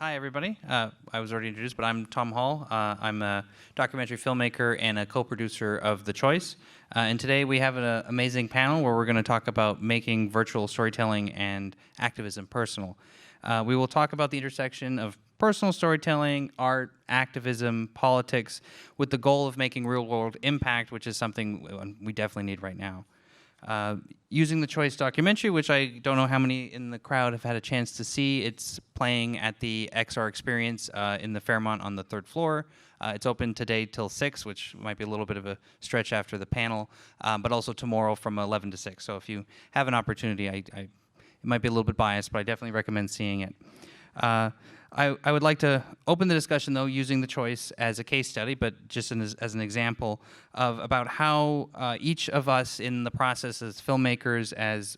Hi, everybody. I was already introduced, but I'm Tom Hall. I'm a documentary filmmaker and a co-producer of The Choice. And today we have an amazing panel where we're going to talk about making virtual storytelling and activism personal. We will talk about the intersection of personal storytelling, art, activism, politics, with the goal of making real-world impact, which is something we definitely need right now. Using the Choice documentary, which I don't know how many in the crowd have had a chance to see. It's playing at the XR Experience in the Fairmont on the 3rd floor. It's open today till 6, which might be a little bit of a stretch after the panel, but also tomorrow from 11 to 6. So if you have an opportunity, it might be a little bit biased, but I definitely recommend seeing it. I would like to open the discussion, though, using The Choice as a case study, but just as an example of about how each of us in the process as filmmakers, as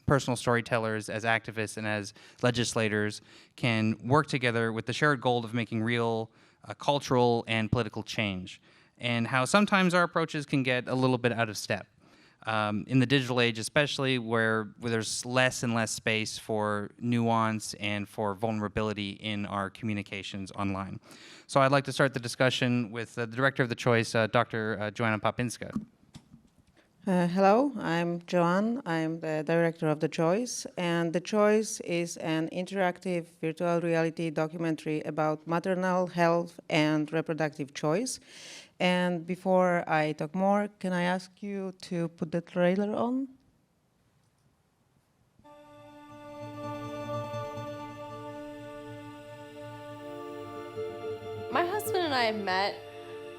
personal storytellers, as activists, and as legislators can work together with the shared goal of making real cultural and political change, and how sometimes our approaches can get a little bit out of step. In the digital age especially, where there's less and less space for nuance and for vulnerability in our communications online. So I'd like to start the discussion with the director of The Choice, Dr. Joanne Popinska. Hello, I'm Joanne. I'm the director of The Choice, and The Choice is an interactive virtual reality documentary about maternal health and reproductive choice. And before I talk more, can I ask you to put the trailer on? My husband and I met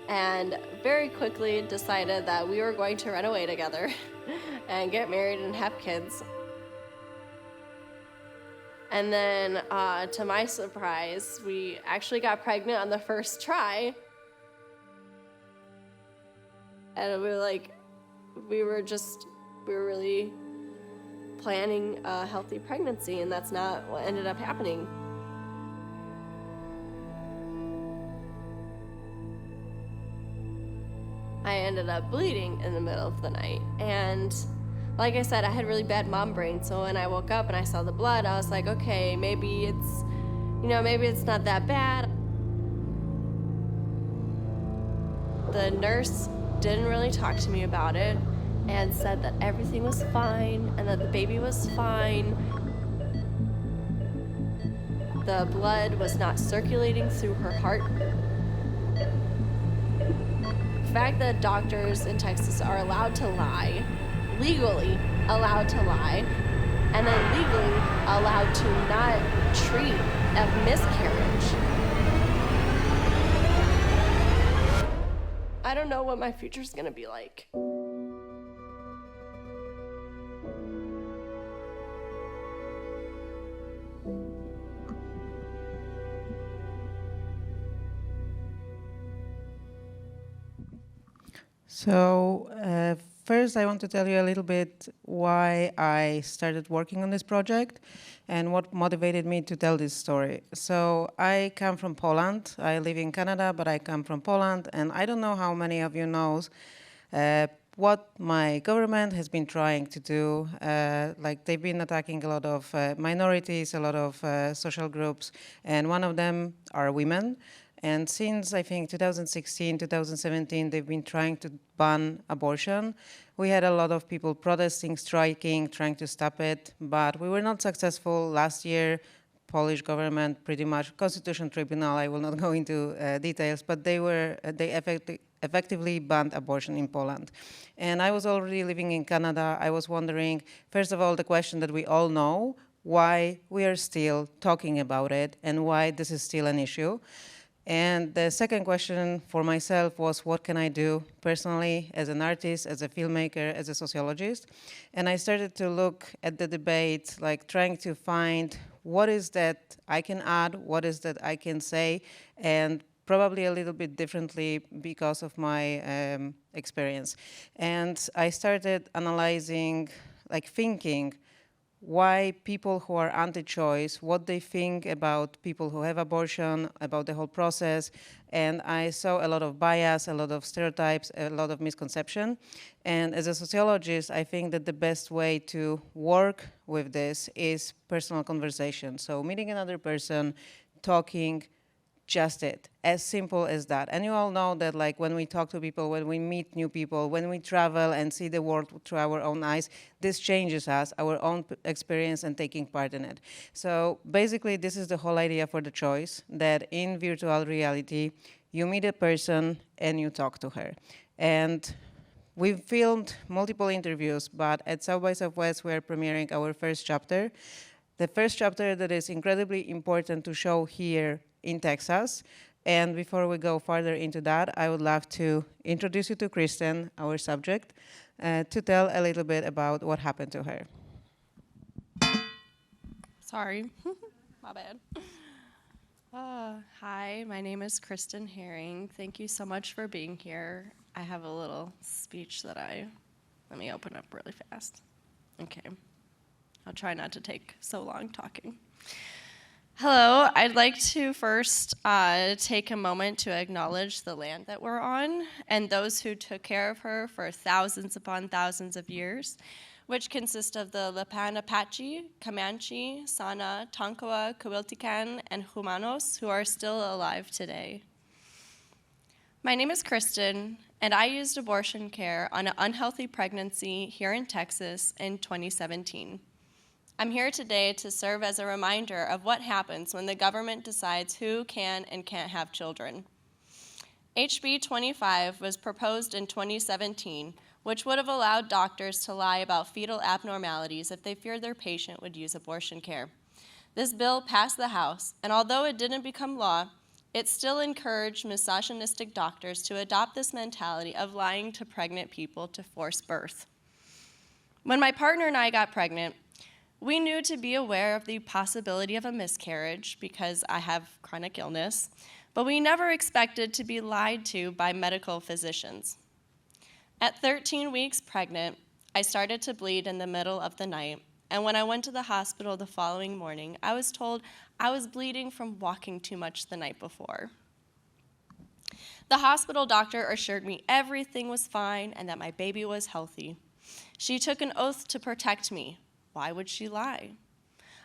and very quickly decided that we were going to run away together and get married and have kids. And then, to my surprise, we actually got pregnant on the first try. And we were really planning a healthy pregnancy, and that's not what ended up happening. I ended up bleeding in the middle of the night, and like I said, I had really bad mom brain, so when I woke up and I saw the blood, I was like, okay, maybe it's not that bad. The nurse didn't really talk to me about it and said that everything was fine and that the baby was fine. The blood was not circulating through her heart. The fact that doctors in Texas are allowed to lie, legally allowed to lie, and then legally allowed to not treat a miscarriage. I don't know what my future's gonna be like. So first I want to tell you a little bit why I started working on this project and what motivated me to tell this story. So I come from Poland. I live in Canada, but I come from Poland, and I don't know how many of you knows what my government has been trying to do. Like they've been attacking a lot of minorities, a lot of social groups, and one of them are women. And since, I think, 2016, 2017, they've been trying to ban abortion. We had a lot of people protesting, striking, trying to stop it, but we were not successful. Last year, Polish government pretty much, Constitutional Tribunal, I will not go into details, but they effectively banned abortion in Poland. And I was already living in Canada. I was wondering, first of all, the question that we all know, why we are still talking about it and why this is still an issue. And the second question for myself was, what can I do personally as an artist, as a filmmaker, as a sociologist? And I started to look at the debate, like trying to find what is that I can add, what is that I can say, and probably a little bit differently because of my experience. And I started analyzing, like thinking, why people who are anti-choice, what they think about people who have abortion, about the whole process. And I saw a lot of bias, a lot of stereotypes, a lot of misconception. And as a sociologist, I think that the best way to work with this is personal conversation. So meeting another person, talking, just it, as simple as that. And you all know that, like, when we talk to people, when we meet new people, when we travel and see the world through our own eyes, this changes us, our own experience and taking part in it. So basically, this is the whole idea for the choice, that in virtual reality, you meet a person and you talk to her. And we've filmed multiple interviews, but at South by Southwest, we're premiering our first chapter. The first chapter that is incredibly important to show here in Texas. And before we go further into that, I would love to introduce you to Kristen, our subject, to tell a little bit about what happened to her. Sorry, my bad. Hi, my name is Kristen Herring. Thank you so much for being here. I have a little speech that let me open up really fast. Okay, I'll try not to take so long talking. Hello, I'd like to first take a moment to acknowledge the land that we're on and those who took care of her for thousands upon thousands of years, which consist of the Lipan Apache, Comanche, Sana, Tonkawa, Coahuiltecan, and Humanos, who are still alive today. My name is Kristen, and I used abortion care on an unhealthy pregnancy here in Texas in 2017. I'm here today to serve as a reminder of what happens when the government decides who can and can't have children. HB 25 was proposed in 2017, which would have allowed doctors to lie about fetal abnormalities if they feared their patient would use abortion care. This bill passed the House, and although it didn't become law, it still encouraged misogynistic doctors to adopt this mentality of lying to pregnant people to force birth. When my partner and I got pregnant, we knew to be aware of the possibility of a miscarriage because I have chronic illness, but we never expected to be lied to by medical physicians. At 13 weeks pregnant, I started to bleed in the middle of the night, and when I went to the hospital the following morning, I was told I was bleeding from walking too much the night before. The hospital doctor assured me everything was fine and that my baby was healthy. She took an oath to protect me. Why would she lie?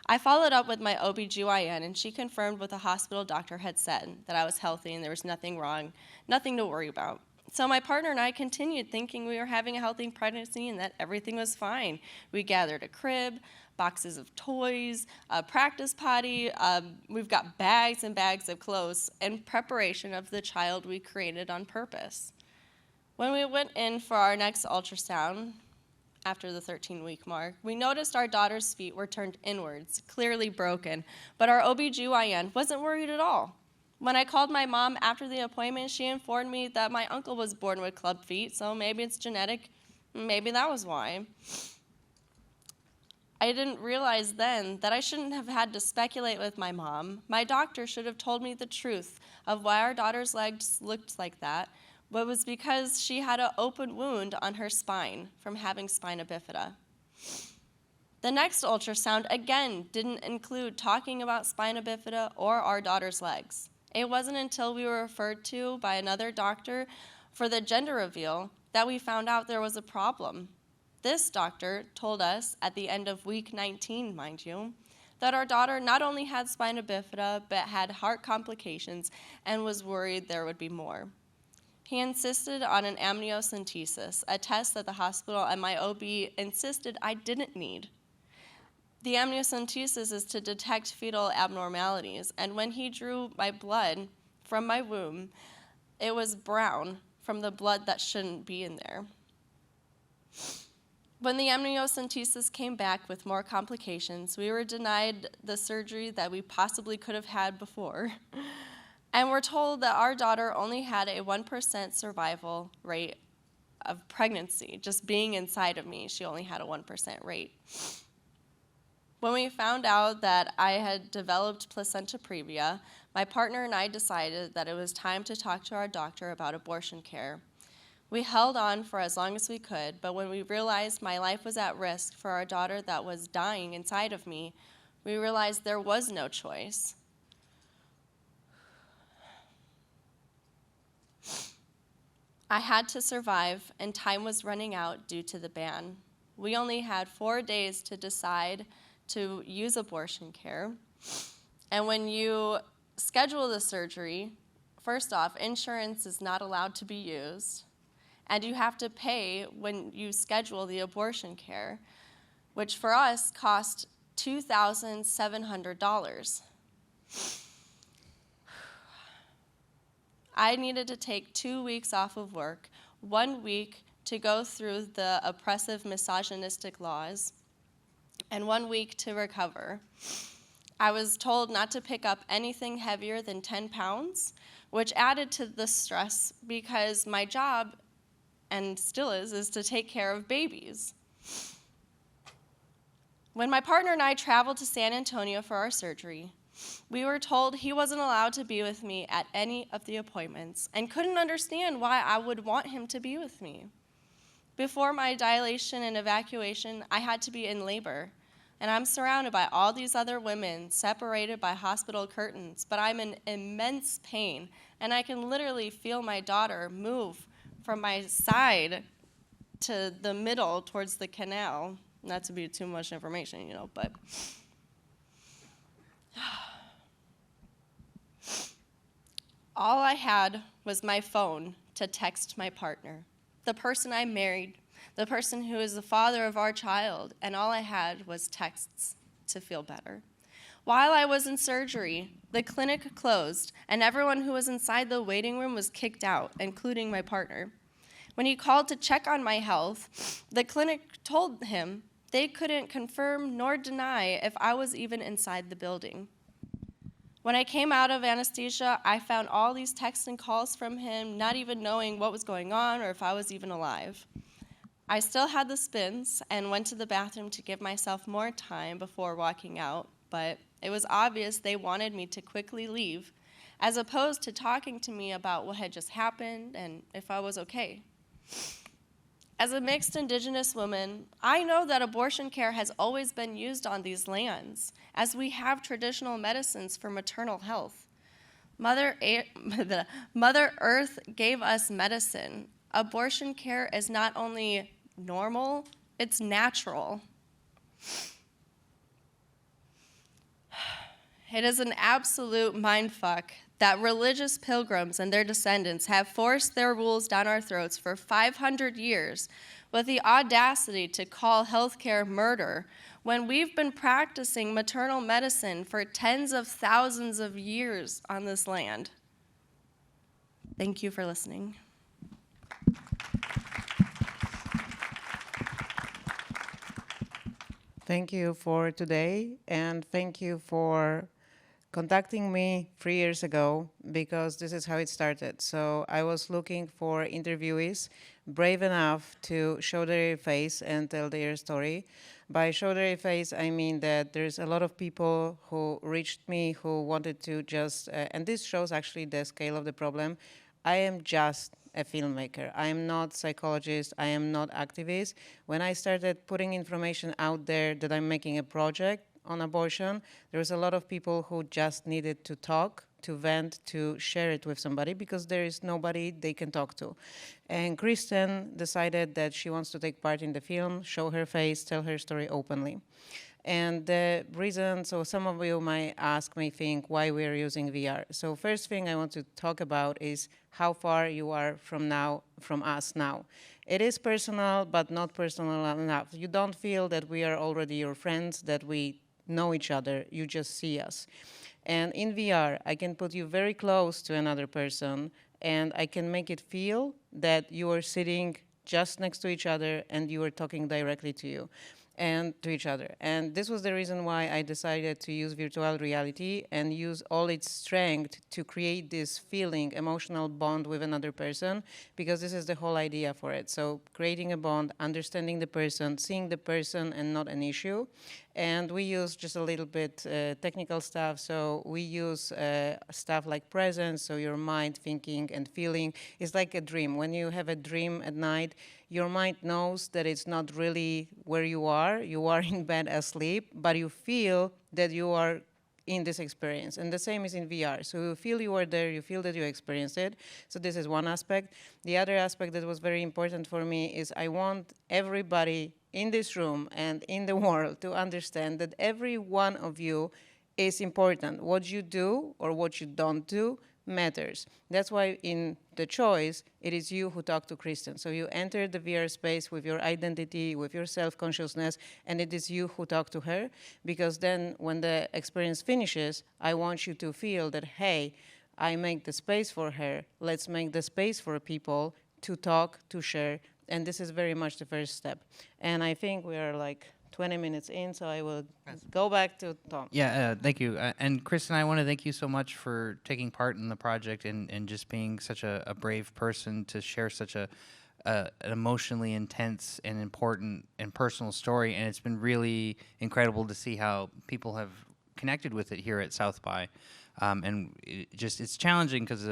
I followed up with my OBGYN, and she confirmed what the hospital doctor had said, that I was healthy and there was nothing wrong, nothing to worry about. So my partner and I continued thinking we were having a healthy pregnancy and that everything was fine. We gathered a crib, boxes of toys, a practice potty, we've got bags and bags of clothes in preparation of the child we created on purpose. When we went in for our next ultrasound, after the 13-week mark, we noticed our daughter's feet were turned inwards, clearly broken, but our OBGYN wasn't worried at all. When I called my mom after the appointment, she informed me that my uncle was born with club feet, so maybe it's genetic, maybe that was why. I didn't realize then that I shouldn't have had to speculate with my mom. My doctor should have told me the truth of why our daughter's legs looked like that, but it was because she had an open wound on her spine from having spina bifida. The next ultrasound, again, didn't include talking about spina bifida or our daughter's legs. It wasn't until we were referred to by another doctor for the gender reveal that we found out there was a problem. This doctor told us at the end of week 19, mind you, that our daughter not only had spina bifida, but had heart complications and was worried there would be more. He insisted on an amniocentesis, a test that the hospital and my OB insisted I didn't need. The amniocentesis is to detect fetal abnormalities, and when he drew my blood from my womb, it was brown from the blood that shouldn't be in there. When the amniocentesis came back with more complications, we were denied the surgery that we possibly could have had before. And we're told that our daughter only had a 1% survival rate of pregnancy. Just being inside of me, she only had a 1% rate. When we found out that I had developed placenta previa, my partner and I decided that it was time to talk to our doctor about abortion care. We held on for as long as we could, but when we realized my life was at risk for our daughter that was dying inside of me, we realized there was no choice. I had to survive, and time was running out due to the ban. We only had 4 days to decide to use abortion care. And when you schedule the surgery, first off, insurance is not allowed to be used, and you have to pay when you schedule the abortion care, which for us cost $2,700. I needed to take 2 weeks off of work, 1 week to go through the oppressive misogynistic laws, and 1 week to recover. I was told not to pick up anything heavier than 10 pounds, which added to the stress because my job, and still is to take care of babies. When my partner and I traveled to San Antonio for our surgery, we were told he wasn't allowed to be with me at any of the appointments and couldn't understand why I would want him to be with me. Before my dilation and evacuation, I had to be in labor, and I'm surrounded by all these other women separated by hospital curtains, but I'm in immense pain, and I can literally feel my daughter move from my side to the middle towards the canal. Not to be too much information, but all I had was my phone to text my partner, the person I married, the person who is the father of our child, and all I had was texts to feel better. While I was in surgery, the clinic closed, and everyone who was inside the waiting room was kicked out, including my partner. When he called to check on my health, the clinic told him they couldn't confirm nor deny if I was even inside the building. When I came out of anesthesia, I found all these texts and calls from him, not even knowing what was going on or if I was even alive. I still had the spins and went to the bathroom to give myself more time before walking out, but it was obvious they wanted me to quickly leave, as opposed to talking to me about what had just happened and if I was okay. As a mixed Indigenous woman, I know that abortion care has always been used on these lands, as we have traditional medicines for maternal health. Mother Earth gave us medicine. Abortion care is not only normal, it's natural. It is an absolute mindfuck that religious pilgrims and their descendants have forced their rules down our throats for 500 years with the audacity to call healthcare murder when we've been practicing maternal medicine for tens of thousands of years on this land. Thank you for listening. Thank you for today, and thank you for contacting me 3 years ago, because this is how it started. So I was looking for interviewees brave enough to show their face and tell their story. By show their face, I mean that there's a lot of people who reached me who wanted to just, and this shows actually the scale of the problem. I am just a filmmaker. I am not psychologist. I am not activist. When I started putting information out there that I'm making a project on abortion, there was a lot of people who just needed to talk, to vent, to share it with somebody, because there is nobody they can talk to. And Kristen decided that she wants to take part in the film, show her face, tell her story openly. And the reason, so some of you might ask, may think, why we're using VR. So first thing I want to talk about is how far you are from us now. It is personal, but not personal enough. You don't feel that we are already your friends, that we know each other, you just see us. And in VR, I can put you very close to another person, and I can make it feel that you are sitting just next to each other and you are talking directly to you and to each other. And this was the reason why I decided to use virtual reality and use all its strength to create this feeling, emotional bond with another person, because this is the whole idea for it. So creating a bond, understanding the person, seeing the person and not an issue. And we use just a little bit technical stuff. So we use stuff like presence, so your mind thinking and feeling is like a dream. When you have a dream at night, your mind knows that it's not really where you are. You are in bed asleep, but you feel that you are in this experience. And the same is in VR. So you feel you are there, you feel that you experienced it. So this is one aspect. The other aspect that was very important for me is I want everybody in this room and in the world to understand that every one of you is important. What you do or what you don't do matters. That's why in the choice, it is you who talk to Kristen. So you enter the VR space with your identity, with your self-consciousness, and it is you who talk to her, because then when the experience finishes, I want you to feel that, hey, I make the space for her. Let's make the space for people to talk, to share, and this is very much the first step. And I think we are like 20 minutes in, so I will go back to Tom. Yeah, thank you. And Kristen, I want to thank you so much for taking part in the project and just being such a brave person to share such an emotionally intense and important and personal story. And it's been really incredible to see how people have connected with it here at South by. And it's challenging because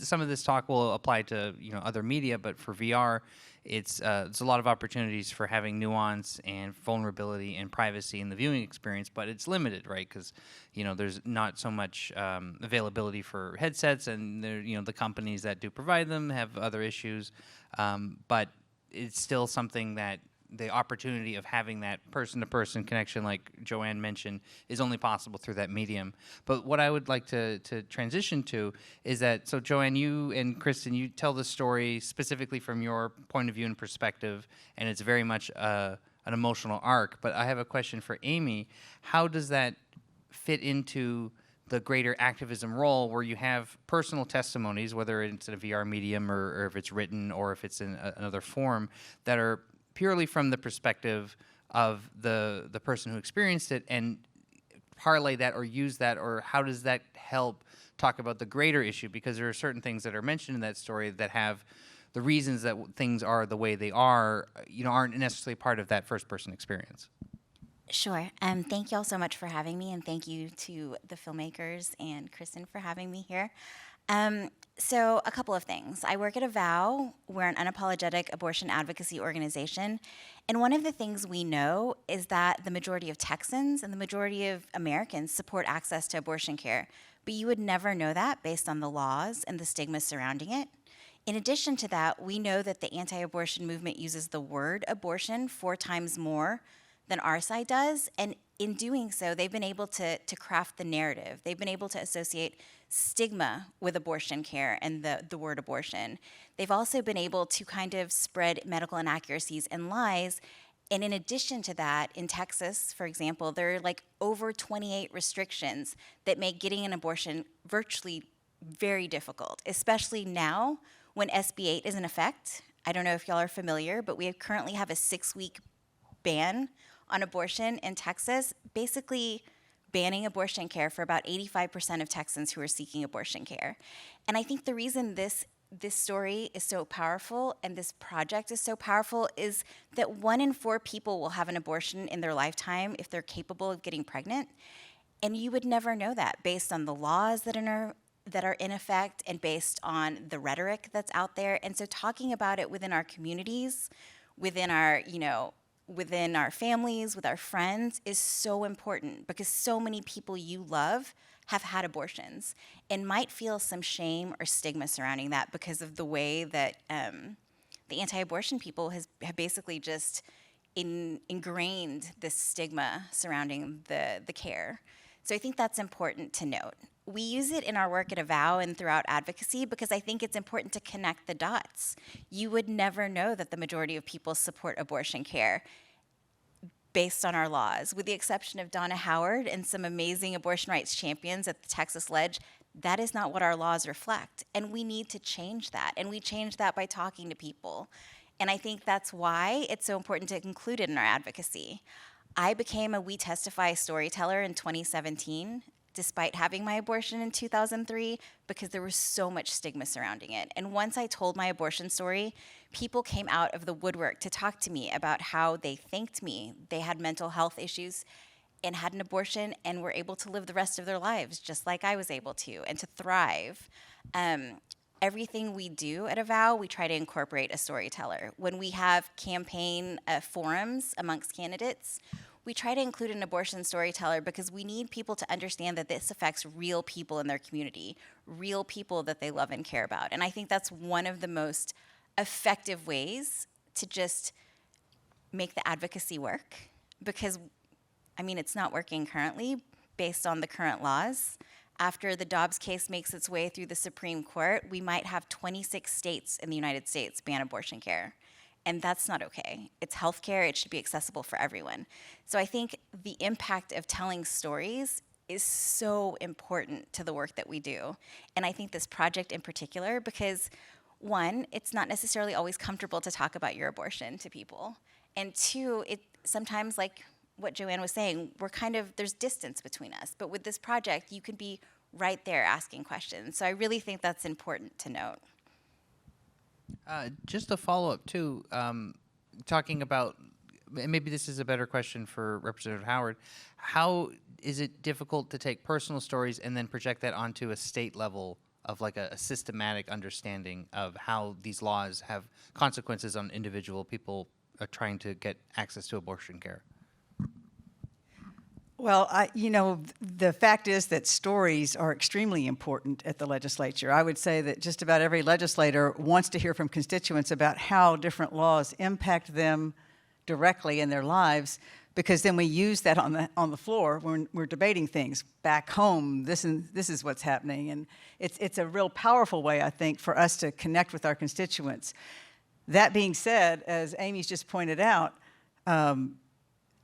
some of this talk will apply to other media, but for VR, it's a lot of opportunities for having nuance and vulnerability and privacy in the viewing experience, but it's limited, right? Because there's not so much availability for headsets, and the companies that do provide them have other issues, but it's still something that the opportunity of having that person-to-person connection, like Joanne mentioned, is only possible through that medium. But what I would like to transition to is that, so Joanne, you and Kristen, you tell the story specifically from your point of view and perspective, and it's very much an emotional arc. But I have a question for Aimee. How does that fit into the greater activism role, where you have personal testimonies, whether it's in a VR medium or if it's written or if it's in another form, that are purely from the perspective of the person who experienced it, and parlay that or use that, or how does that help talk about the greater issue? Because there are certain things that are mentioned in that story that have the reasons that things are the way they are, aren't necessarily part of that first-person experience. Sure. Thank you all so much for having me, and thank you to the filmmakers and Kristen for having me here. So a couple of things. I work at AVOW. We're an unapologetic abortion advocacy organization. And one of the things we know is that the majority of Texans and the majority of Americans support access to abortion care. But you would never know that based on the laws and the stigma surrounding it. In addition to that, we know that the anti-abortion movement uses the word abortion 4 times more than our side does. And in doing so, they've been able to craft the narrative. They've been able to associate stigma with abortion care and the word abortion. They've also been able to kind of spread medical inaccuracies and lies. And in addition to that, in Texas, for example, there are like over 28 restrictions that make getting an abortion virtually very difficult, especially now when SB 8 is in effect. I don't know if y'all are familiar, but we currently have a 6-week ban on abortion in Texas, basically banning abortion care for about 85% of Texans who are seeking abortion care. And I think the reason this story is so powerful and this project is so powerful is that 1 in 4 people will have an abortion in their lifetime if they're capable of getting pregnant. And you would never know that based on the laws that are in effect and based on the rhetoric that's out there. And so talking about it within our communities, within our families, with our friends is so important, because so many people you love have had abortions and might feel some shame or stigma surrounding that because of the way that the anti-abortion people have basically just ingrained this stigma surrounding the care. So I think that's important to note. We use it in our work at AVOW and throughout advocacy because I think it's important to connect the dots. You would never know that the majority of people support abortion care based on our laws. With the exception of Donna Howard and some amazing abortion rights champions at the Texas Ledge, that is not what our laws reflect. And we need to change that. And we change that by talking to people. And I think that's why it's so important to include it in our advocacy. I became a We Testify storyteller in 2017, despite having my abortion in 2003, because there was so much stigma surrounding it. And once I told my abortion story, people came out of the woodwork to talk to me about how they thanked me. They had mental health issues and had an abortion and were able to live the rest of their lives just like I was able to, and to thrive. Everything we do at AVOW, we try to incorporate a storyteller. When we have campaign forums amongst candidates, we try to include an abortion storyteller because we need people to understand that this affects real people in their community, real people that they love and care about. And I think that's one of the most effective ways to just make the advocacy work, because, I mean, it's not working currently, based on the current laws. After the Dobbs case makes its way through the Supreme Court, we might have 26 states in the United States ban abortion care. And that's not okay. It's healthcare, it should be accessible for everyone. So I think the impact of telling stories is so important to the work that we do. And I think this project in particular, because one, it's not necessarily always comfortable to talk about your abortion to people. And two, it sometimes, like what Joanne was saying, there's distance between us. But with this project, you can be right there asking questions. So I really think that's important to note. Just a follow-up, too, talking about, and maybe this is a better question for Representative Howard, how is it difficult to take personal stories and then project that onto a state level of like a systematic understanding of how these laws have consequences on individual people trying to get access to abortion care? Well, the fact is that stories are extremely important at the legislature. I would say that just about every legislator wants to hear from constituents about how different laws impact them directly in their lives, because then we use that on the floor when we're debating things back home. This is what's happening, and it's a real powerful way, I think, for us to connect with our constituents. That being said, as Aimee's just pointed out,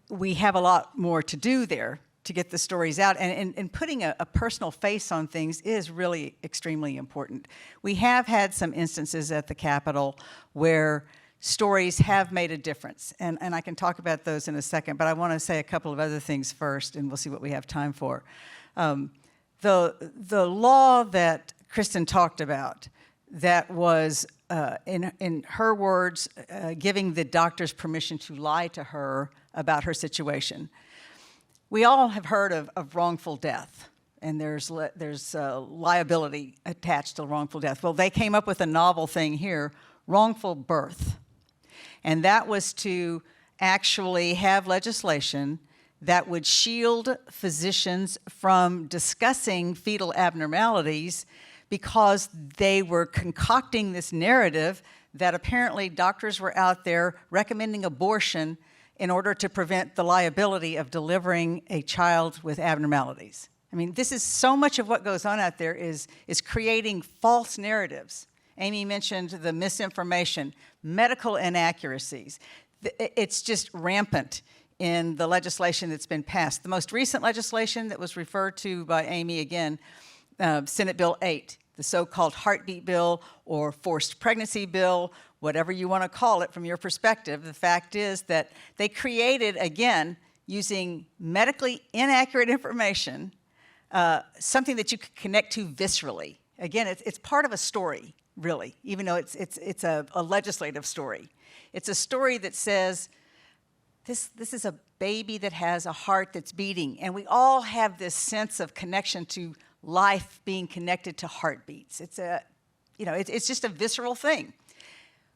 we have a lot more to do there to get the stories out, and putting a personal face on things is really extremely important. We have had some instances at the Capitol where stories have made a difference, and I can talk about those in a second, but I want to say a couple of other things first, and we'll see what we have time for. The law that Kristen talked about, that was, in her words, giving the doctors permission to lie to her about her situation. We all have heard of wrongful death, and there's liability attached to wrongful death. Well, they came up with a novel thing here, wrongful birth. And that was to actually have legislation that would shield physicians from discussing fetal abnormalities, because they were concocting this narrative that apparently doctors were out there recommending abortion in order to prevent the liability of delivering a child with abnormalities. I mean, this is so much of what goes on out there is creating false narratives. Aimee mentioned the misinformation, medical inaccuracies. It's just rampant in the legislation that's been passed. The most recent legislation that was referred to by Aimee again, Senate Bill 8, the so-called heartbeat bill or forced pregnancy bill, whatever you want to call it from your perspective. The fact is that they created, again, using medically inaccurate information, something that you could connect to viscerally. Again, it's part of a story, really, even though it's a legislative story. It's a story that says, this is a baby that has a heart that's beating, and we all have this sense of connection to life being connected to heartbeats. It's just a visceral thing.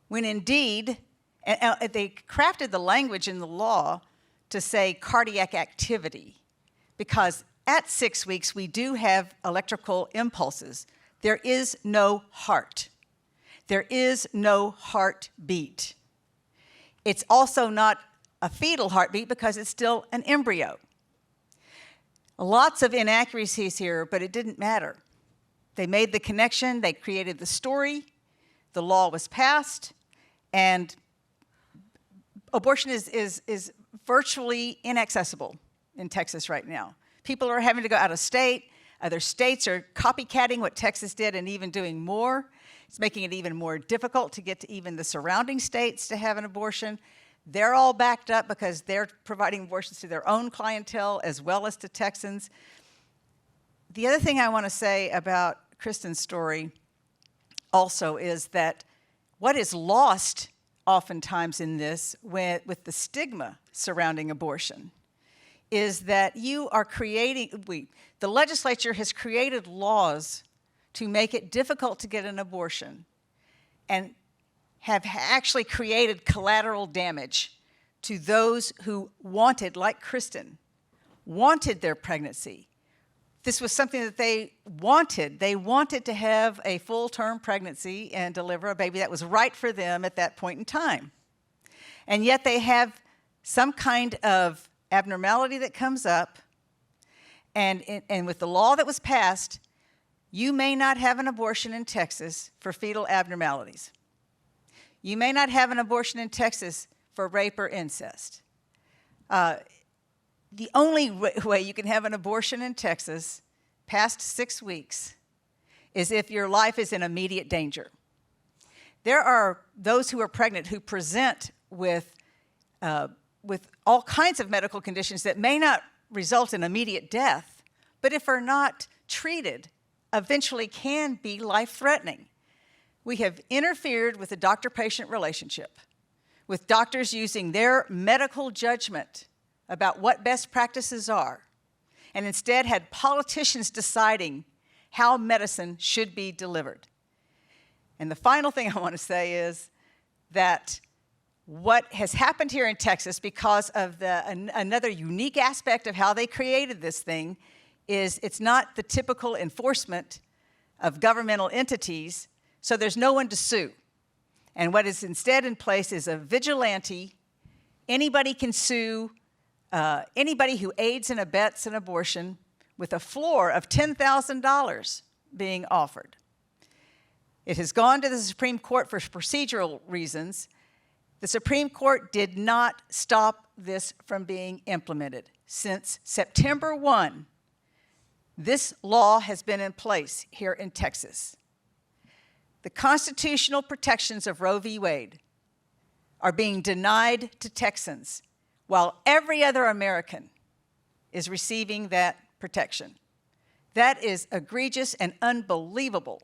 When indeed, and they crafted the language in the law to say cardiac activity, because at 6 weeks we do have electrical impulses. There is no heart. There is no heartbeat. It's also not a fetal heartbeat because it's still an embryo. Lots of inaccuracies here, but it didn't matter. They made the connection, they created the story, the law was passed, and abortion is virtually inaccessible in Texas right now. People are having to go out of state. Other states are copycatting what Texas did and even doing more. It's making it even more difficult to get to even the surrounding states to have an abortion. They're all backed up because they're providing abortions to their own clientele as well as to Texans. The other thing I want to say about Kristen's story also is that what is lost oftentimes in this with the stigma surrounding abortion is that you are the legislature has created laws to make it difficult to get an abortion and have actually created collateral damage to those who wanted, like Kristen, wanted their pregnancy. This was something that they wanted. They wanted to have a full-term pregnancy and deliver a baby that was right for them at that point in time. And yet they have some kind of abnormality that comes up, And with the law that was passed, you may not have an abortion in Texas for fetal abnormalities. You may not have an abortion in Texas for rape or incest. The only way you can have an abortion in Texas past 6 weeks is if your life is in immediate danger. There are those who are pregnant who present with all kinds of medical conditions that may not result in immediate death, but if are not treated, eventually can be life-threatening. We have interfered with the doctor-patient relationship, with doctors using their medical judgment about what best practices are, and instead had politicians deciding how medicine should be delivered. And the final thing I want to say is that what has happened here in Texas, because of another unique aspect of how they created this thing, is it's not the typical enforcement of governmental entities, so there's no one to sue. And what is instead in place is a vigilante. Anybody can sue anybody who aids and abets an abortion, with a floor of $10,000 being offered. It has gone to the Supreme Court for procedural reasons. The Supreme Court did not stop this from being implemented. Since September 1, this law has been in place here in Texas. The constitutional protections of Roe v. Wade are being denied to Texans, while every other American is receiving that protection. That is egregious and unbelievable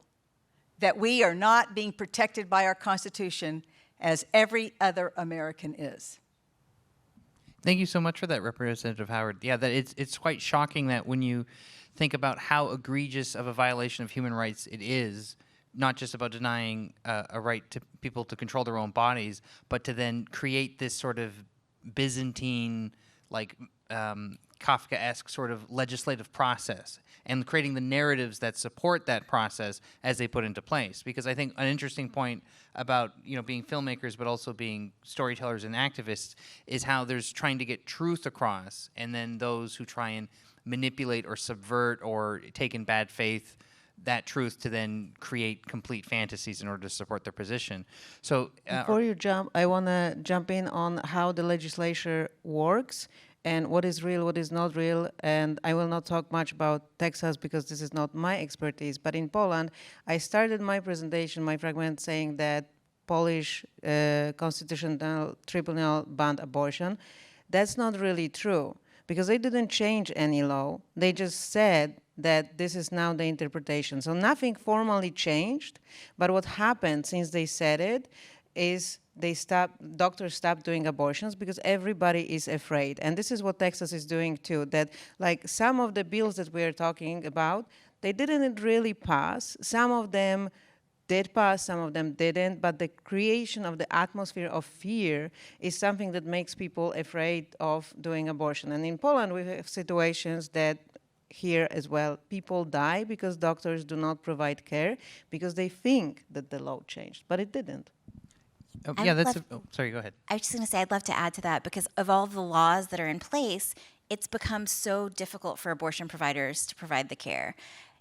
that we are not being protected by our Constitution as every other American is. Thank you so much for that, Representative Howard. Yeah, that it's quite shocking that when you think about how egregious of a violation of human rights it is, not just about denying a right to people to control their own bodies, but to then create this sort of Byzantine, like Kafkaesque sort of legislative process, and creating the narratives that support that process as they put into place. Because I think an interesting point about being filmmakers but also being storytellers and activists is how there's trying to get truth across, and then those who try and manipulate or subvert or take in bad faith that truth to then create complete fantasies in order to support their position. So before you jump, I want to jump in on how the legislature works and what is real, what is not real. And I will not talk much about Texas because this is not my expertise. But in Poland, I started my presentation, my fragment, saying that Polish constitutional tribunal banned abortion. That's not really true, because they didn't change any law. They just said that this is now the interpretation. So nothing formally changed, but what happened since they said it is doctors stopped doing abortions because everybody is afraid. And this is what Texas is doing too, that like some of the bills that we are talking about, they didn't really pass. Some of them did pass, some of them didn't, but the creation of the atmosphere of fear is something that makes people afraid of doing abortion. And in Poland, we have situations that here as well, people die because doctors do not provide care because they think that the law changed, but it didn't. Yeah, sorry, go ahead. I was just going to say, I'd love to add to that, because of all the laws that are in place, it's become so difficult for abortion providers to provide the care.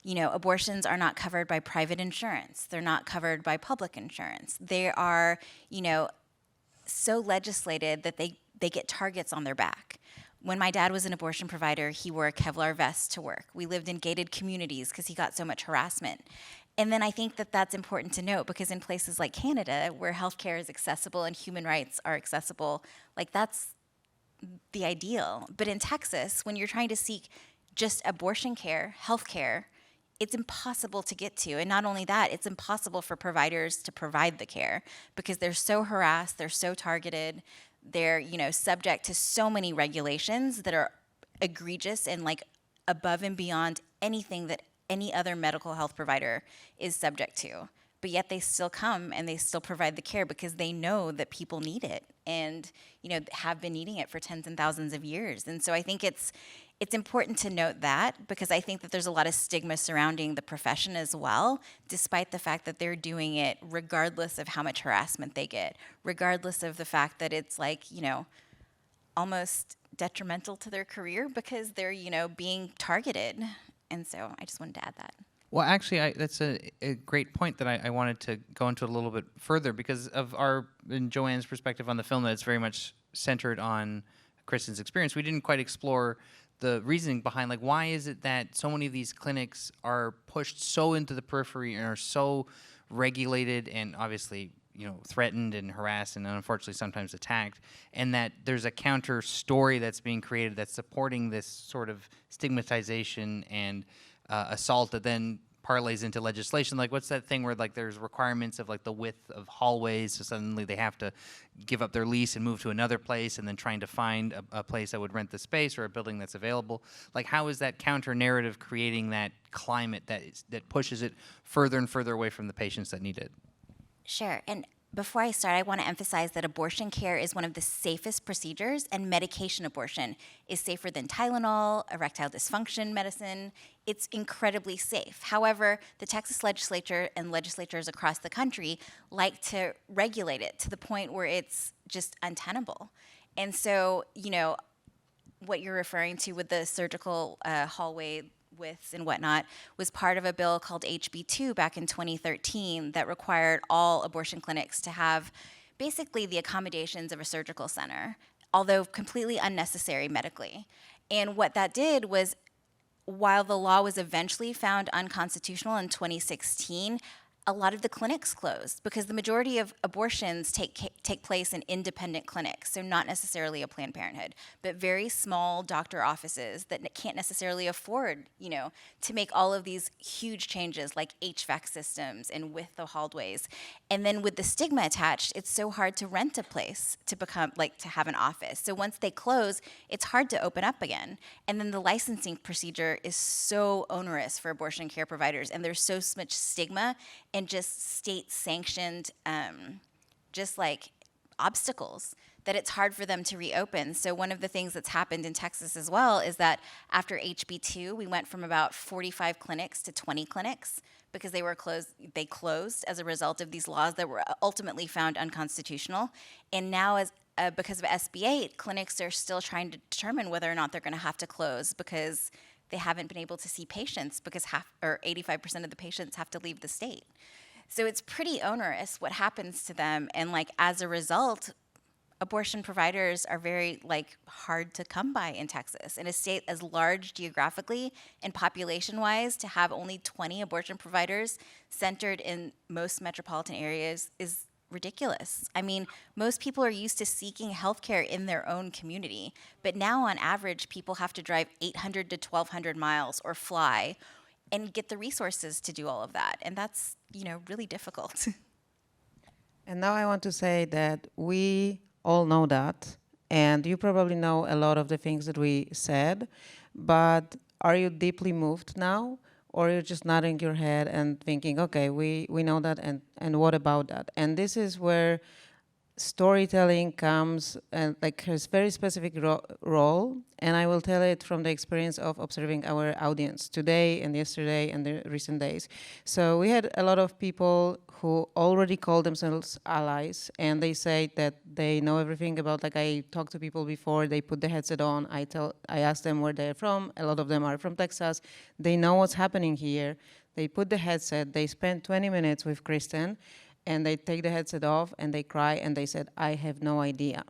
Abortions are not covered by private insurance. They're not covered by public insurance. They are, so legislated that they get targets on their back. When my dad was an abortion provider, he wore a Kevlar vest to work. We lived in gated communities because he got so much harassment. And then I think that that's important to note, because in places like Canada, where healthcare is accessible and human rights are accessible, like that's the ideal. But in Texas, when you're trying to seek just abortion care, healthcare, it's impossible to get to. And not only that, it's impossible for providers to provide the care because they're so harassed, they're so targeted, they're, subject to so many regulations that are egregious and like above and beyond anything that any other medical health provider is subject to. But yet they still come and they still provide the care because they know that people need it and, have been needing it for tens and thousands of years. And so I think it's important to note that, because I think that there's a lot of stigma surrounding the profession as well, despite the fact that they're doing it regardless of how much harassment they get, regardless of the fact that it's like, almost detrimental to their career because they're, being targeted. And so I just wanted to add that. Well, actually, that's a great point that I wanted to go into a little bit further because of in Joanne's perspective on the film, that it's very much centered on Kristen's experience. We didn't quite explore the reasoning behind, like, why is it that so many of these clinics are pushed so into the periphery and are so regulated and obviously, threatened and harassed and unfortunately sometimes attacked, and that there's a counter story that's being created that's supporting this sort of stigmatization and assault that then parlays into legislation. Like, what's that thing where, like, there's requirements of, like, the width of hallways, so suddenly they have to give up their lease and move to another place, and then trying to find a place that would rent the space or a building that's available. Like, how is that counter narrative creating that climate that pushes it further and further away from the patients that need it? Sure. And before I start, I want to emphasize that abortion care is one of the safest procedures, and medication abortion is safer than Tylenol, erectile dysfunction medicine. It's incredibly safe. However, the Texas legislature and legislatures across the country like to regulate it to the point where it's just untenable. And so, what you're referring to with the surgical hallway widths and whatnot was part of a bill called HB2 back in 2013 that required all abortion clinics to have basically the accommodations of a surgical center, although completely unnecessary medically. And what that did was, while the law was eventually found unconstitutional in 2016, a lot of the clinics closed because the majority of abortions take place in independent clinics, so not necessarily a Planned Parenthood, but very small doctor offices that can't necessarily afford, to make all of these huge changes like HVAC systems and width of hallways. And then with the stigma attached, it's so hard to rent a place to have an office. So once they close, it's hard to open up again. And then the licensing procedure is so onerous for abortion care providers, and there's so much stigma and just state-sanctioned, just like obstacles, that it's hard for them to reopen. So one of the things that's happened in Texas as well is that after HB2, we went from about 45 clinics to 20 clinics because they were closed. They closed as a result of these laws that were ultimately found unconstitutional. And now, because of SB 8, clinics are still trying to determine whether or not they're going to have to close because they haven't been able to see patients because 85% of the patients have to leave the state. So it's pretty onerous what happens to them. And as a result, abortion providers are very hard to come by in Texas. In a state as large geographically and population-wise, to have only 20 abortion providers centered in most metropolitan areas is ridiculous. I mean, most people are used to seeking healthcare in their own community, but now on average, people have to drive 800 to 1,200 miles or fly and get the resources to do all of that. And that's, really difficult. And now I want to say that we all know that, and you probably know a lot of the things that we said, but are you deeply moved now? Or you're just nodding your head and thinking, okay, we know that, and what about that? And this is where storytelling comes and has very specific role, and I will tell it from the experience of observing our audience today and yesterday and the recent days. So we had a lot of people who already call themselves allies, and they say that they know everything about, I talked to people before, they put the headset on, I ask them where they're from, a lot of them are from Texas, they know what's happening here, they put the headset, they spend 20 minutes with Kristen, and they take the headset off, and they cry, and they said, I have no idea.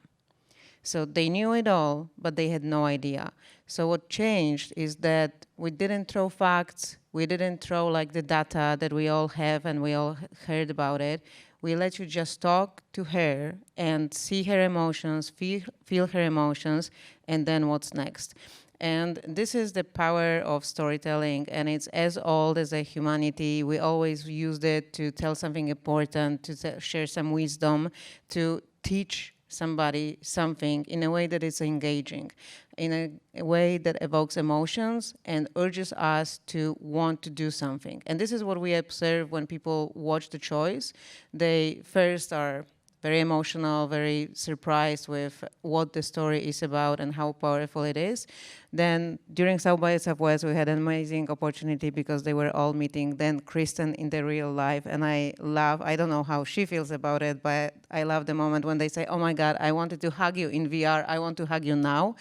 So they knew it all, but they had no idea. So what changed is that we didn't throw facts, we didn't throw the data that we all have and we all heard about it. We let you just talk to her and see her emotions, feel her emotions, and then what's next. And this is the power of storytelling, and it's as old as a humanity. We always used it to tell something important, to share some wisdom, to teach somebody something in a way that is engaging, in a way that evokes emotions and urges us to want to do something. And this is what we observe when people watch The Choice. They first are very emotional, very surprised with what the story is about and how powerful it is. Then during South by Southwest, we had an amazing opportunity because they were all meeting then Kristen in the real life. And I don't know how she feels about it, but I love the moment when they say, oh my God, I wanted to hug you in VR, I want to hug you now.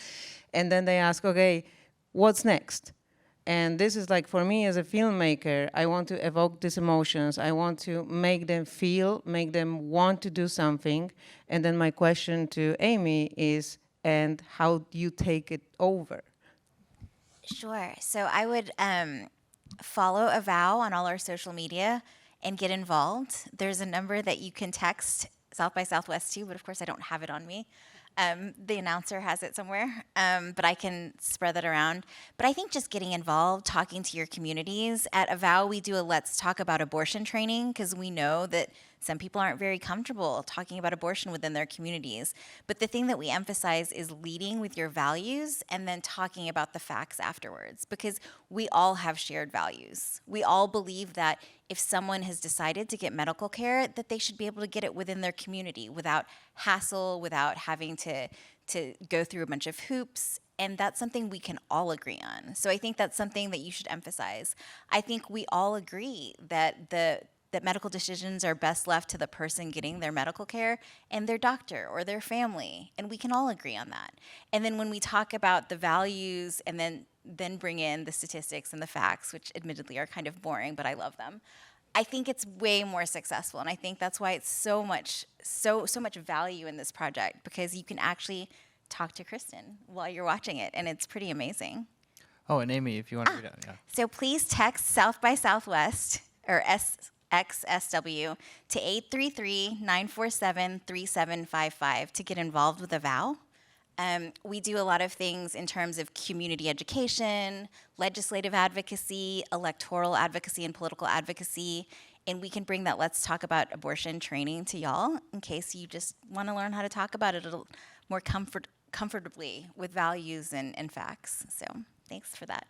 And then they ask, okay, what's next? And this is like, for me as a filmmaker, I want to evoke these emotions. I want to make them feel, make them want to do something. And then my question to Aimee is, and how do you take it over? Sure. So I would follow AVOW on all our social media and get involved. There's a number that you can text South by Southwest to, but of course I don't have it on me. The announcer has it somewhere, but I can spread that around. But I think just getting involved, talking to your communities. At AVOW, we do a Let's Talk About Abortion training because we know that some people aren't very comfortable talking about abortion within their communities. But the thing that we emphasize is leading with your values and then talking about the facts afterwards, because we all have shared values. We all believe that if someone has decided to get medical care, that they should be able to get it within their community without hassle, without having to go through a bunch of hoops. And that's something we can all agree on. So I think that's something that you should emphasize. I think we all agree that that medical decisions are best left to the person getting their medical care and their doctor or their family. And we can all agree on that. And then when we talk about the values and then bring in the statistics and the facts, which admittedly are kind of boring, but I love them, I think it's way more successful. And I think that's why it's so much value in this project, because you can actually talk to Kristen while you're watching it, and it's pretty amazing. Oh, and Aimee, if you want to read it, yeah. So please text South by Southwest, or SXSW, to 833-947-3755 to get involved with AVOW. We do a lot of things in terms of community education, legislative advocacy, electoral advocacy, and political advocacy. And we can bring that Let's Talk About Abortion training to y'all in case you just want to learn how to talk about it a little more comfortably with values and facts. So thanks for that.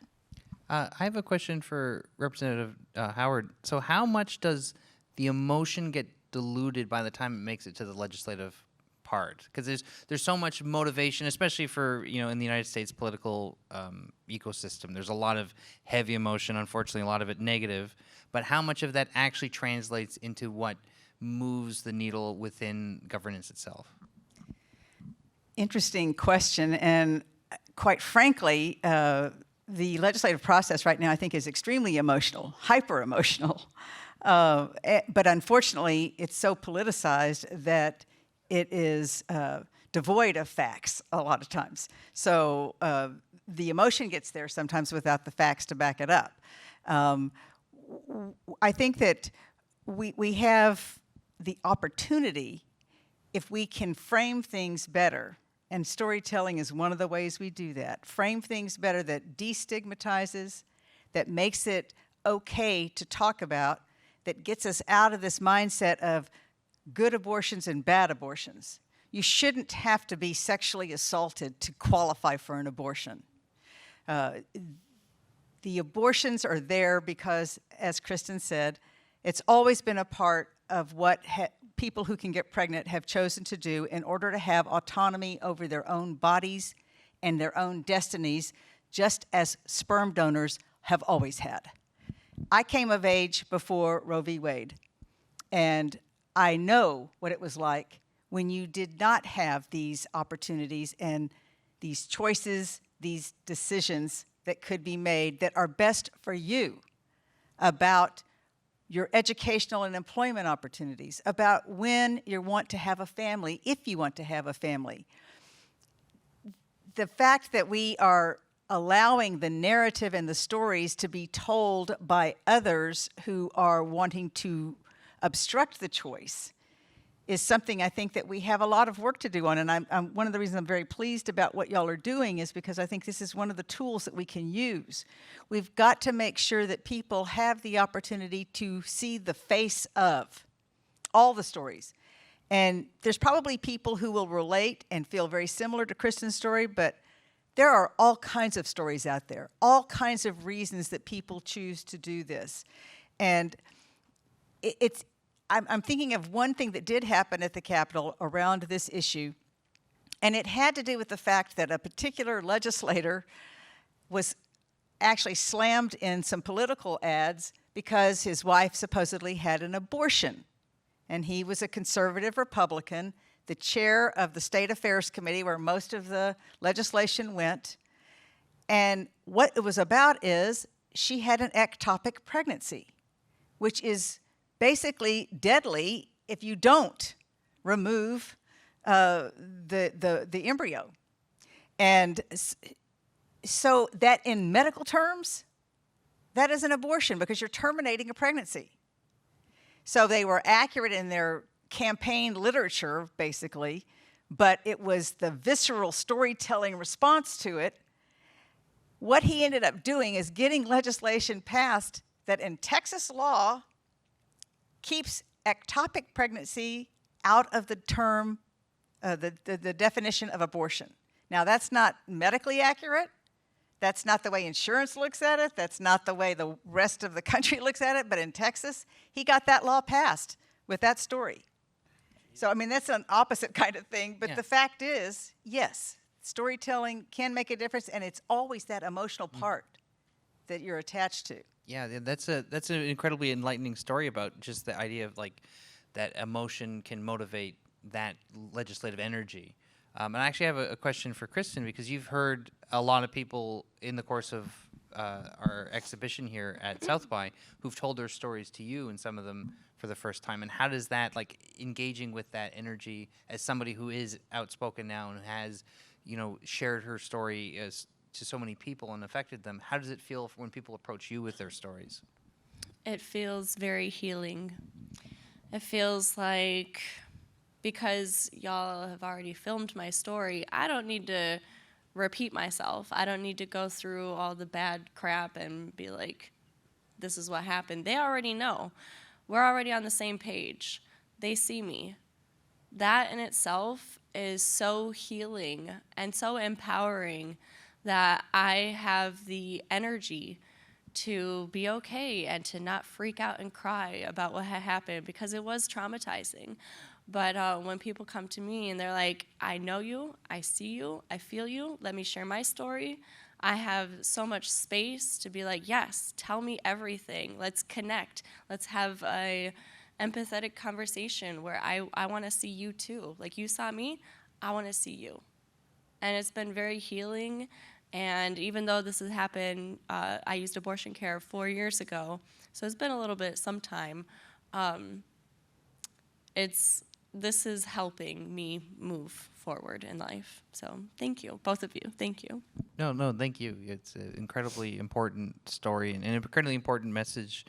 I have a question for Representative Howard. So how much does the emotion get diluted by the time it makes it to the legislative part? Because there's so much motivation, especially for, in the United States political ecosystem. There's a lot of heavy emotion, unfortunately, a lot of it negative. But how much of that actually translates into what moves the needle within governance itself? Interesting question, and quite frankly, the legislative process right now, I think, is extremely emotional, hyper-emotional. But unfortunately, it's so politicized that it is devoid of facts a lot of times. So the emotion gets there sometimes without the facts to back it up. I think that we have the opportunity, if we can frame things better, and storytelling is one of the ways we do that, frame things better that destigmatizes, that makes it okay to talk about, that gets us out of this mindset of good abortions and bad abortions. You shouldn't have to be sexually assaulted to qualify for an abortion. The abortions are there because, as Kristen said, it's always been a part of what people who can get pregnant have chosen to do in order to have autonomy over their own bodies and their own destinies, just as sperm donors have always had. I came of age before Roe v. Wade, and I know what it was like when you did not have these opportunities and these choices, these decisions that could be made that are best for you about your educational and employment opportunities, about when you want to have a family, if you want to have a family. The fact that we are allowing the narrative and the stories to be told by others who are wanting to obstruct the choice is something I think that we have a lot of work to do on. And one of the reasons I'm very pleased about what y'all are doing is because I think this is one of the tools that we can use. We've got to make sure that people have the opportunity to see the face of all the stories. And there's probably people who will relate and feel very similar to Kristen's story, but there are all kinds of stories out there, all kinds of reasons that people choose to do this. And I'm thinking of one thing that did happen at the Capitol around this issue, and it had to do with the fact that a particular legislator was actually slammed in some political ads because his wife supposedly had an abortion. And he was a conservative Republican the chair of the State Affairs Committee, where most of the legislation went. And what it was about is she had an ectopic pregnancy, which is basically deadly if you don't remove the embryo. And so that in medical terms, that is an abortion because you're terminating a pregnancy. So they were accurate in their campaign literature, basically, but it was the visceral storytelling response to it. What he ended up doing is getting legislation passed that in Texas law keeps ectopic pregnancy out of the term, the definition of abortion. Now, that's not medically accurate. That's not the way insurance looks at it. That's not the way the rest of the country looks at it. But in Texas, he got that law passed with that story. So, I mean, that's an opposite kind of thing. But the fact is, yes, storytelling can make a difference, and it's always that emotional part that you're attached to. Yeah, that's an incredibly enlightening story about just the idea of like that emotion can motivate that legislative energy. And I actually have a question for Kristen, because you've heard a lot of people in the course of our exhibition here at South by who've told their stories to you, and some of them for the first time. And how does that, like, engaging with that energy as somebody who is outspoken now and has, you know, shared her story to so many people and affected them, how does it feel when people approach you with their stories? It feels very healing. It feels like, because y'all have already filmed my story, I don't need to repeat myself. I don't need to go through all the bad crap and be like, this is what happened. They already know. We're already on the same page. They see me. That in itself is so healing and so empowering that I have the energy to be okay and to not freak out and cry about what had happened, because it was traumatizing. But when people come to me and they're like, I know you, I see you, I feel you, let me share my story, I have so much space to be like, yes, tell me everything, let's connect, let's have a empathetic conversation where I want to see you too. Like, you saw me, I want to see you. And it's been very healing. And even though this has happened, I used abortion care 4 years ago, so it's been a little bit, some time. This is helping me move forward in life. So thank you, both of you. Thank you. No, thank you. It's an incredibly important story and an incredibly important message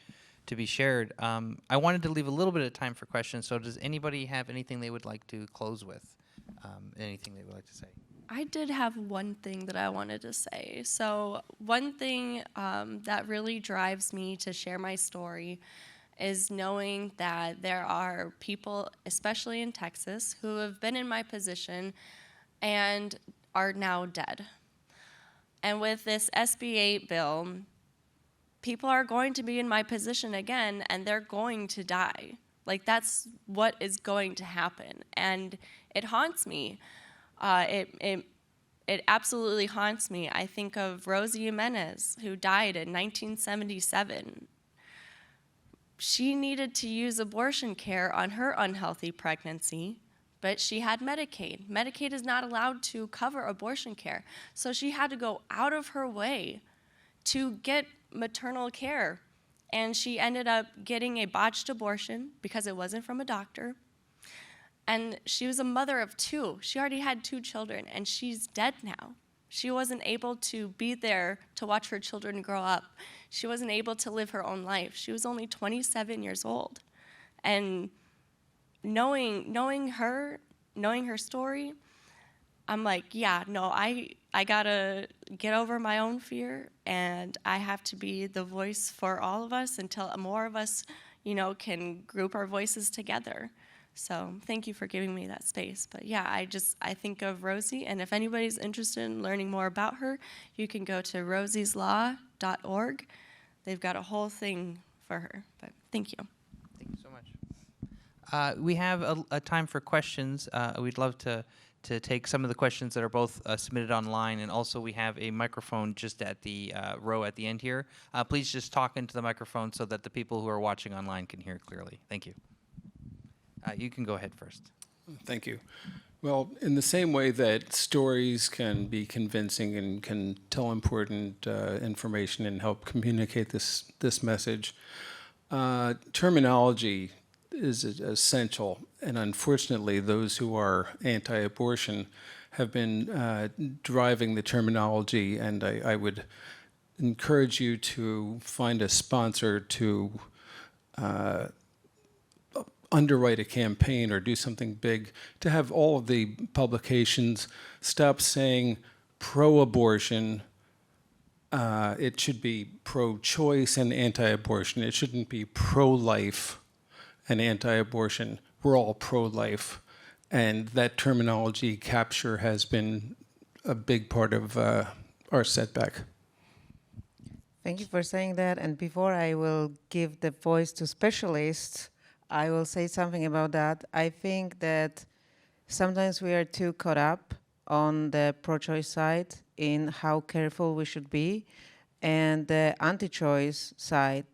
to be shared. I wanted to leave a little bit of time for questions, so does anybody have anything they would like to close with? Anything they would like to say? I did have one thing that I wanted to say. So one thing that really drives me to share my story is knowing that there are people, especially in Texas, who have been in my position and are now dead. And with this SB 8 bill, people are going to be in my position again, and they're going to die. Like, that's what is going to happen. And it haunts me. It absolutely haunts me. I think of Rosie Jimenez, who died in 1977. She needed to use abortion care on her unhealthy pregnancy, but she had Medicaid. Medicaid is not allowed to cover abortion care, so she had to go out of her way to get maternal care. And she ended up getting a botched abortion because it wasn't from a doctor. And she was a mother of 2. She already had 2 children, and she's dead now. She wasn't able to be there to watch her children grow up. She wasn't able to live her own life. She was only 27 years old. And knowing her story, I'm like, yeah, no, I gotta get over my own fear, and I have to be the voice for all of us until more of us, can group our voices together. So thank you for giving me that space. But yeah, I think of Rosie, and if anybody's interested in learning more about her, you can go to rosieslaw.org. They've got a whole thing for her. But thank you. Thank you so much. We have a time for questions. We'd love to take some of the questions that are both submitted online, and also we have a microphone just at the row at the end here. Please just talk into the microphone so that the people who are watching online can hear clearly. Thank you. You can go ahead first. Thank you. Well, in the same way that stories can be convincing and can tell important information and help communicate this message, terminology is essential. And unfortunately, those who are anti-abortion have been driving the terminology, and I would encourage you to find a sponsor to underwrite a campaign or do something big, to have all of the publications stop saying pro-abortion. It should be pro-choice and anti-abortion. It shouldn't be pro-life and anti-abortion. We're all pro-life. And that terminology capture has been a big part of our setback. Thank you for saying that. And before I will give the voice to specialists, I will say something about that. I think that sometimes we are too caught up on the pro-choice side in how careful we should be. And the anti-choice side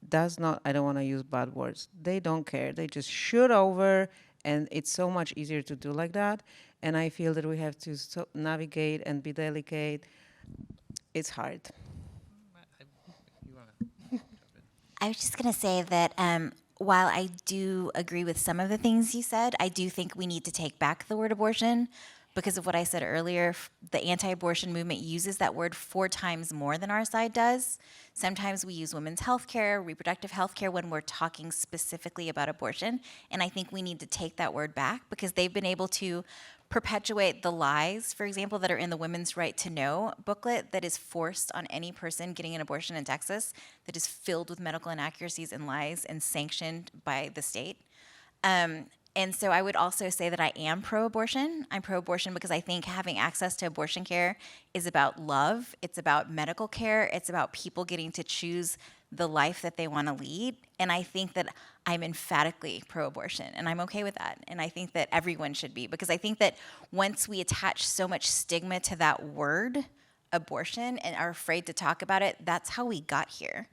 does not, I don't want to use bad words, they don't care. They just shoot over, and it's so much easier to do like that. And I feel that we have to navigate and be delicate. It's hard. I was just going to say that while I do agree with some of the things you said, I do think we need to take back the word abortion because of what I said earlier. The anti-abortion movement uses that word 4 times more than our side does. Sometimes we use women's health care, reproductive health care when we're talking specifically about abortion. And I think we need to take that word back because they've been able to perpetuate the lies, for example, that are in the Women's Right to Know booklet that is forced on any person getting an abortion in Texas, that is filled with medical inaccuracies and lies and sanctioned by the state. And so I would also say that I am pro-abortion. I'm pro-abortion because I think having access to abortion care is about love. It's about medical care. It's about people getting to choose the life that they want to lead. And I think that I'm emphatically pro-abortion, and I'm okay with that. And I think that everyone should be, because I think that once we attach so much stigma to that word, abortion, and are afraid to talk about it, that's how we got here.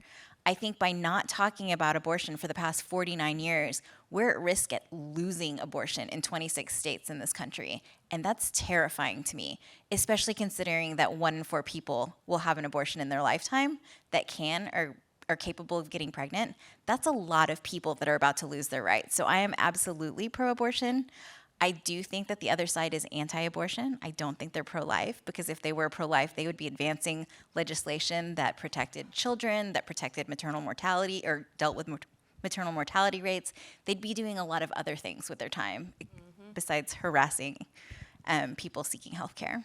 I think by not talking about abortion for the past 49 years, we're at risk at losing abortion in 26 states in this country. And that's terrifying to me, especially considering that 1 in 4 people will have an abortion in their lifetime that can or are capable of getting pregnant. That's a lot of people that are about to lose their rights. So I am absolutely pro-abortion. I do think that the other side is anti-abortion. I don't think they're pro-life, because if they were pro-life, they would be advancing legislation that protected children, that protected maternal mortality, or dealt with maternal mortality rates. They'd be doing a lot of other things with their time besides harassing people seeking health care.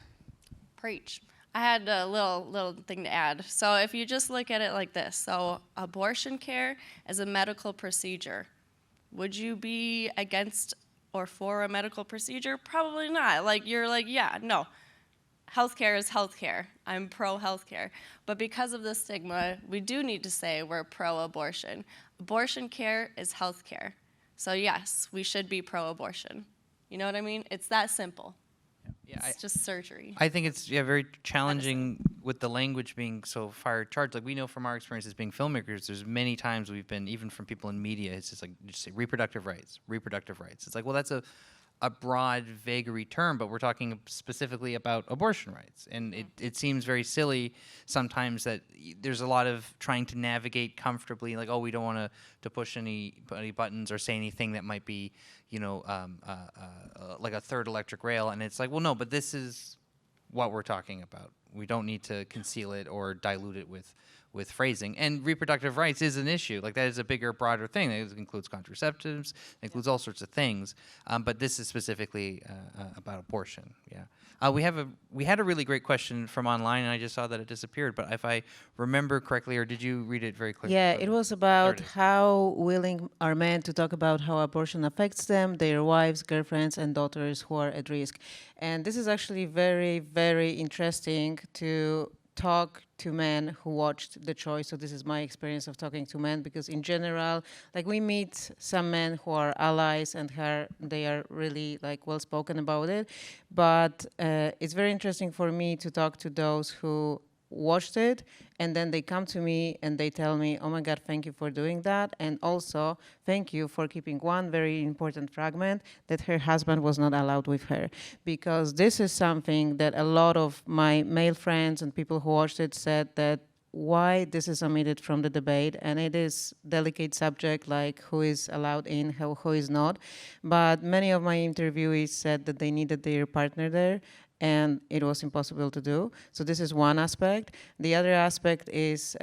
Preach. I had a little thing to add. So if you just look at it like this, so abortion care is a medical procedure. Would you be against or for a medical procedure? Probably not. Like, you're like, yeah, no. Healthcare is healthcare. I'm pro-healthcare. But because of the stigma, we do need to say we're pro-abortion. Abortion care is healthcare. So yes, we should be pro-abortion. You know what I mean? It's that simple. Yeah, it's just surgery. I think it's very challenging with the language being so fire charged. Like, we know from our experience as being filmmakers, there's many times we've been, even from people in media, it's just like, just say reproductive rights, reproductive rights. It's like, well, that's a broad vagary term, but we're talking specifically about abortion rights. And it seems very silly sometimes that there's a lot of trying to navigate comfortably, like, oh, we don't want to push any buttons or say anything that might be, you know, like a third electric rail. And it's like, well, no, but this is what we're talking about. We don't need to conceal it or dilute it with phrasing. And reproductive rights is an issue. Like, that is a bigger, broader thing. It includes contraceptives, it includes all sorts of things. But this is specifically about abortion. Yeah. We had a really great question from online, and I just saw that it disappeared. But if I remember correctly, or did you read it very quickly? Yeah, it was about how willing are men to talk about how abortion affects them, their wives, girlfriends, and daughters who are at risk. And this is actually very, very interesting to talk to men who watched The Choice. So this is my experience of talking to men, because in general, like, we meet some men who are allies and they are really like well spoken about it. But it's very interesting for me to talk to those who watched it, and then they come to me and they tell me, oh my God, thank you for doing that. And also, thank you for keeping one very important fragment, that her husband was not allowed with her. Because this is something that a lot of my male friends and people who watched it said that why this is omitted from the debate, and it is delicate subject like who is allowed in, who is not. But many of my interviewees said that they needed their partner there, and it was impossible to do. So this is one aspect. The other aspect is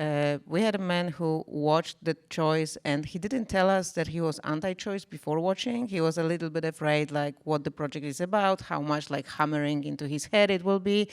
we had a man who watched the choice, and he didn't tell us that he was anti-choice before watching. He was a little bit afraid like what the project is about, how much like hammering into his head it will be.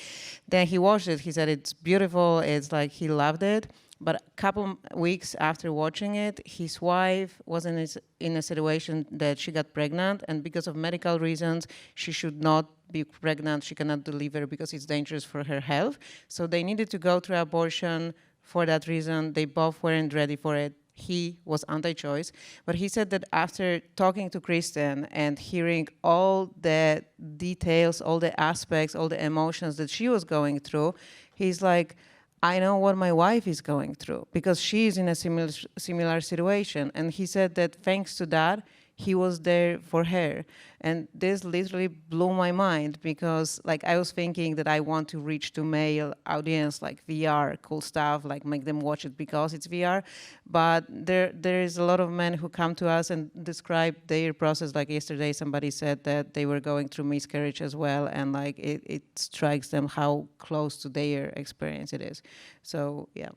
Then he watched it, he said it's beautiful, it's like he loved it. But a couple weeks after watching it, his wife was in a situation that she got pregnant, and because of medical reasons, she should not be pregnant, she cannot deliver because it's dangerous for her health. So they needed to go through abortion for that reason. They both weren't ready for it. He was anti-choice, but he said that after talking to Kristen and hearing all the details, all the aspects, all the emotions that she was going through, he's like, I know what my wife is going through because she's in a similar situation. And he said that thanks to that, he was there for her. And this literally blew my mind because like I was thinking that I want to reach to male audience, like VR, cool stuff, like make them watch it because it's VR. But there is a lot of men who come to us and describe their process. Like yesterday, somebody said that they were going through miscarriage as well. And like it strikes them how close to their experience it is. So yeah.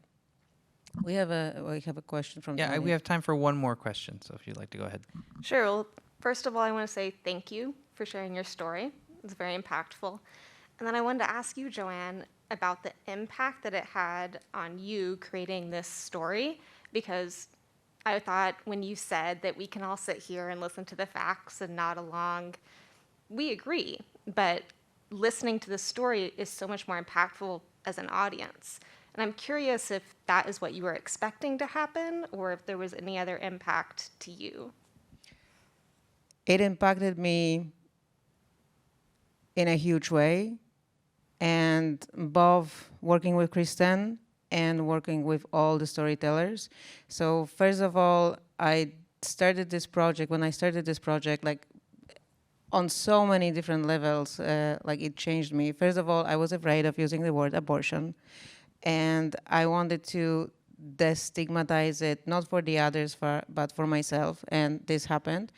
We have a question from Yeah, Tony. we have time for one more question, so if you'd like to go ahead. Sure. Well, first of all, I want to say thank you for sharing your story. It's very impactful. And then I wanted to ask you, Joanne, about the impact that it had on you creating this story, because I thought when you said that we can all sit here and listen to the facts and nod along, we agree, but listening to the story is so much more impactful as an audience. And I'm curious if that is what you were expecting to happen or if there was any other impact to you. It impacted me in a huge way, and both working with Kristen and working with all the storytellers. So first of all, I started this project, when I started this project, like on so many different levels, like it changed me. First of all, I was afraid of using the word abortion. And I wanted to destigmatize it, not for the others, but for myself, and this happened.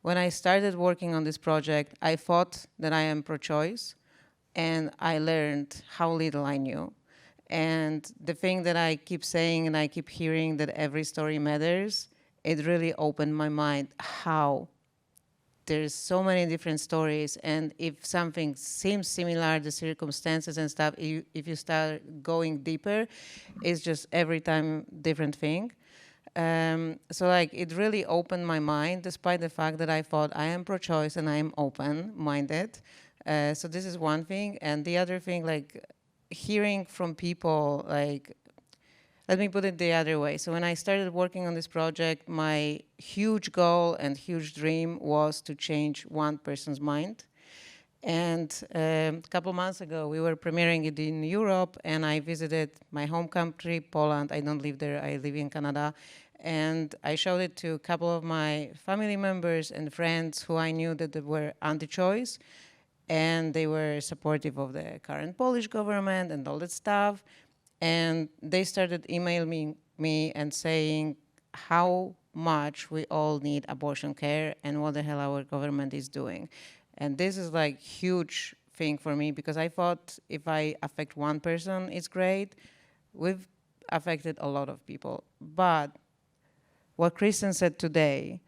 When I started working on this project, I thought that I am pro-choice, and I learned how little I knew. And the thing that I keep saying and I keep hearing, that every story matters, it really opened my mind how there's so many different stories, and if something seems similar, the circumstances and stuff, if you start going deeper, it's just every time different thing. So like it really opened my mind, despite the fact that I thought I am pro-choice and I am open-minded. So this is one thing, and the other thing, like hearing from people, like, let me put it the other way. So when I started working on this project, my huge goal and huge dream was to change one person's mind. And a couple months ago, we were premiering it in Europe, and I visited my home country, Poland. I don't live there, I live in Canada. And I showed it to a couple of my family members and friends who I knew that they were anti-choice, and they were supportive of the current Polish government and all that stuff. And they started emailing me and saying how much we all need abortion care and what the hell our government is doing. And this is like huge thing for me, because I thought if I affect one person, it's great. We've affected a lot of people. But what Kristen said today,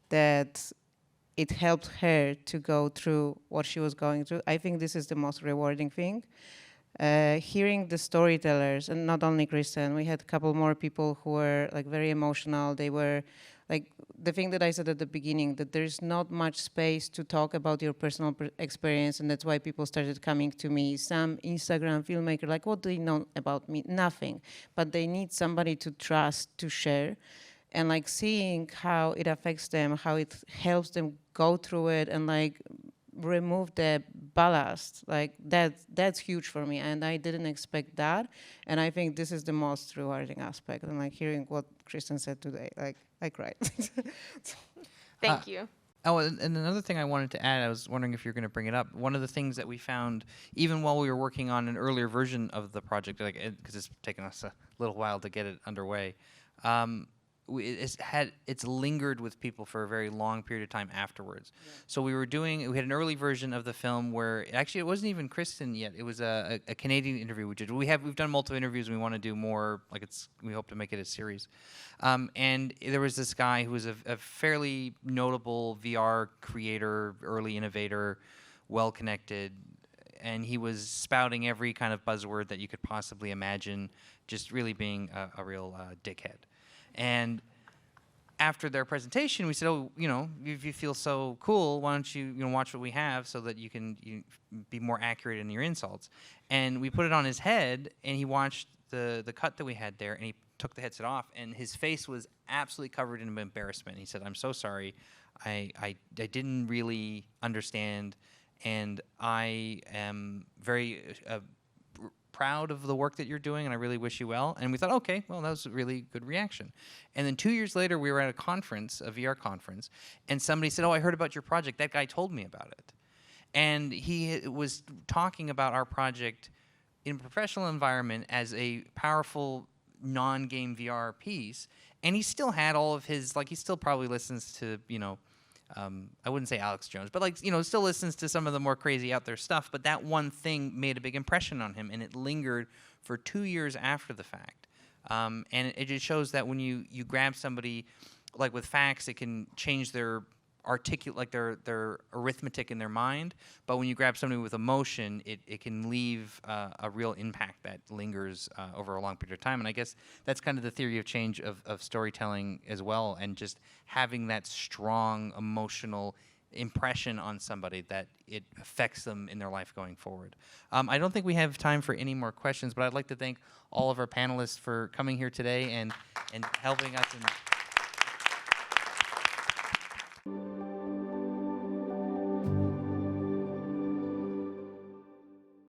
that it helped her to go through what she was going through, I think this is the most rewarding thing. Hearing the storytellers, and not only Kristen, we had a couple more people who were like very emotional. They were like the thing that I said at the beginning, that there's not much space to talk about your personal experience, and that's why people started coming to me. Some Instagram filmmaker, like, what do you know about me? Nothing. But they need somebody to trust, to share. And like seeing how it affects them, how it helps them go through it, and like remove the ballast. Like that's huge for me, and I didn't expect that. And I think this is the most rewarding aspect. And like hearing what Kristen said today, like I cried. Thank you. Oh, and another thing I wanted to add, I was wondering if you're going to bring it up. One of the things that we found, even while we were working on an earlier version of the project, like because it's taken us a little while to get it underway, it's lingered with people for a very long period of time afterwards. Yeah. So we had an early version of the film where actually it wasn't even Kristen yet. It was a Canadian interview we did. We've done multiple interviews and we want to do more. We hope to make it a series. And there was this guy who was a fairly notable VR creator, early innovator, well connected, and he was spouting every kind of buzzword that you could possibly imagine, just really being a real dickhead. And after their presentation, we said, "Oh, if you feel so cool, why don't you watch what we have so that you can be more accurate in your insults?" And we put it on his head, and he watched the cut that we had there, and he took the headset off, and his face was absolutely covered in embarrassment. He said, "I'm so sorry. I didn't really understand, and I am very proud of the work that you're doing, and I really wish you well." And we thought, okay, well, that was a really good reaction. And then 2 years later, we were at a conference, a VR conference, and somebody said, "Oh, I heard about your project. That guy told me about it." And he was talking about our project in a professional environment as a powerful non-game VR piece, and he still had all of his, he still probably listens to, I wouldn't say Alex Jones, but still listens to some of the more crazy out there stuff. But that one thing made a big impression on him, and it lingered for 2 years after the fact. And it just shows that when you grab somebody, like with facts, it can change their their arithmetic in their mind. But when you grab somebody with emotion, it can leave a real impact that lingers over a long period of time. And I guess that's kind of the theory of change of storytelling as well, and just having that strong emotional impression on somebody that it affects them in their life going forward. I don't think we have time for any more questions, but I'd like to thank all of our panelists for coming here today and helping us in